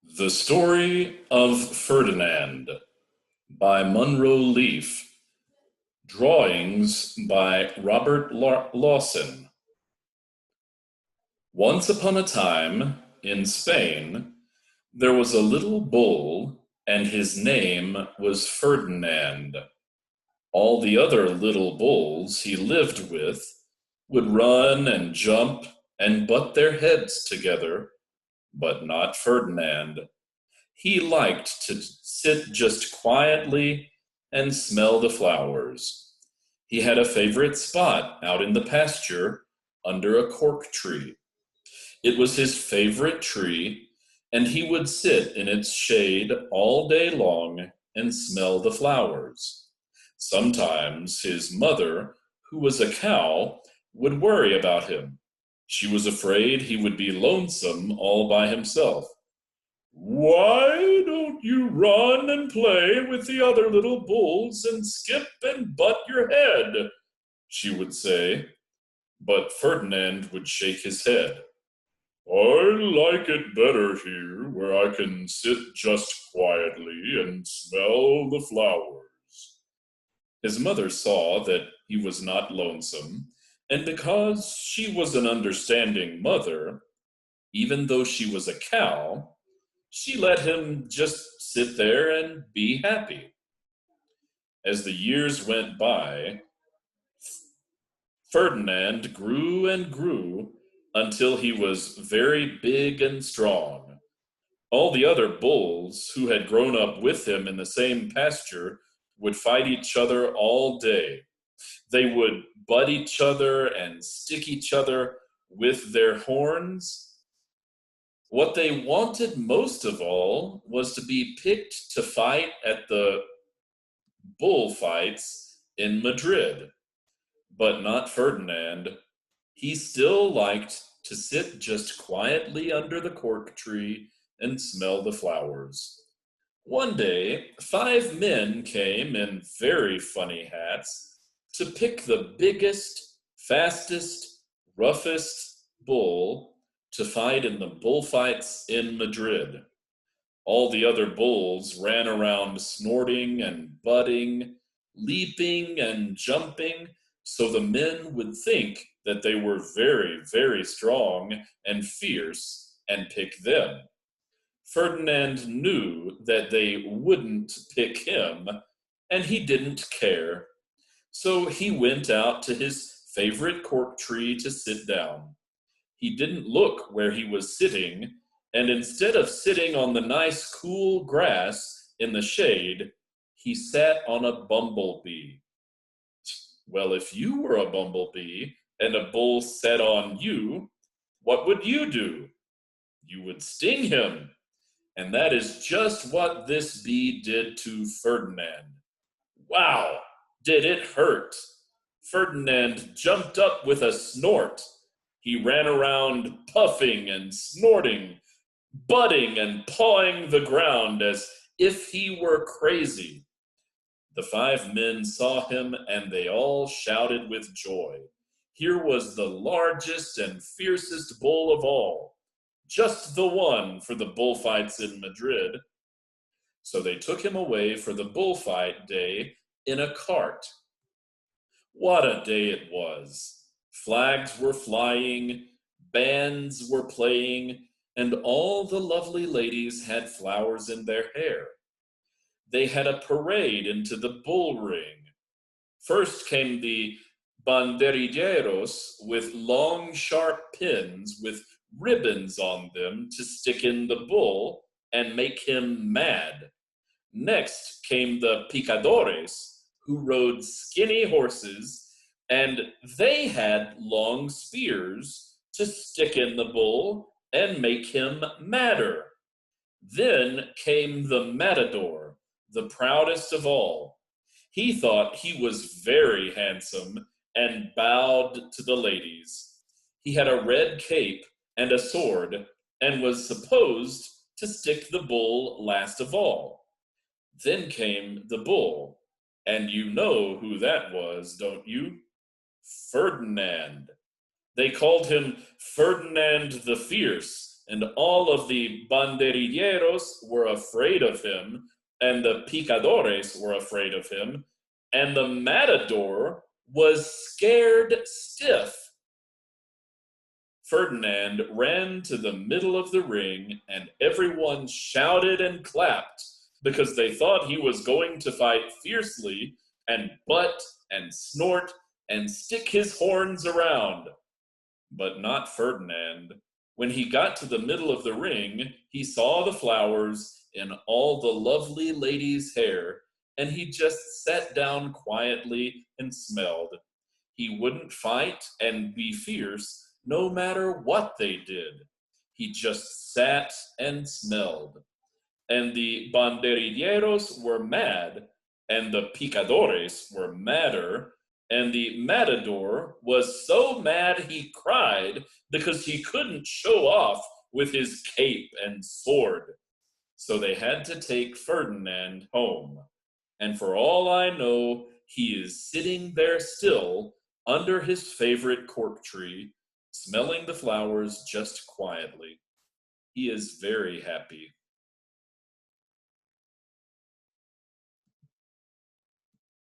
The Story of Ferdinand by Munro Leaf. Drawings by Robert Lawson. Once upon a time, in Spain, there was a little bull, and his name was Ferdinand. All the other little bulls he lived with would run and jump and butt their heads together, but not Ferdinand. He liked to sit just quietly and smell the flowers. He had a favorite spot out in the pasture under a cork tree. It was his favorite tree, and he would sit in its shade all day long and smell the flowers. Sometimes his mother, who was a cow, would worry about him. She was afraid he would be lonesome all by himself. "Why don't you run and play with the other little bulls and skip and butt your head?" she would say. But Ferdinand would shake his head. "I like it better here, where I can sit just quietly and smell the flowers." His mother saw that he was not lonesome, and because she was an understanding mother, even though she was a cow, she let him just sit there and be happy. As the years went by, Ferdinand grew and grew until he was very big and strong. All the other bulls who had grown up with him in the same pasture would fight each other all day. They would butt each other and stick each other with their horns. What they wanted most of all was to be picked to fight at the bullfights in Madrid. But not Ferdinand. He still liked to sit just quietly under the cork tree and smell the flowers. One day, 5 men came in very funny hats to pick the biggest, fastest, roughest bull to fight in the bullfights in Madrid. All the other bulls ran around snorting and butting, leaping and jumping, so the men would think that they were very, very strong and fierce and pick them. Ferdinand knew that they wouldn't pick him, and he didn't care. So he went out to his favorite cork tree to sit down. He didn't look where he was sitting, and instead of sitting on the nice cool grass in the shade, he sat on a bumblebee. Well, if you were a bumblebee and a bull sat on you, what would you do? You would sting him. And that is just what this bee did to Ferdinand. Wow, did it hurt! Ferdinand jumped up with a snort. He ran around puffing and snorting, butting and pawing the ground as if he were crazy. The 5 men saw him, and they all shouted with joy. Here was the largest and fiercest bull of all, just the one for the bullfights in Madrid. So they took him away for the bullfight day in a cart. What a day it was! Flags were flying, bands were playing, and all the lovely ladies had flowers in their hair. They had a parade into the bull ring. First came the banderilleros with long, sharp pins with ribbons on them to stick in the bull and make him mad. Next came the picadores, who rode skinny horses, and they had long spears to stick in the bull and make him madder. Then came the matador, the proudest of all. He thought he was very handsome and bowed to the ladies. He had a red cape and a sword and was supposed to stick the bull last of all. Then came the bull, and you know who that was, don't you? Ferdinand. They called him Ferdinand the Fierce, and all of the banderilleros were afraid of him, and the picadores were afraid of him, and the matador was scared stiff. Ferdinand ran to the middle of the ring, and everyone shouted and clapped because they thought he was going to fight fiercely and butt and snort and stick his horns around. But not Ferdinand. When he got to the middle of the ring, he saw the flowers in all the lovely lady's hair, and he just sat down quietly and smelled. He wouldn't fight and be fierce no matter what they did. He just sat and smelled. And the banderilleros were mad, and the picadores were madder, and the matador was so mad he cried because he couldn't show off with his cape and sword. So they had to take Ferdinand home. And for all I know, he is sitting there still under his favorite cork tree, smelling the flowers just quietly. He is very happy.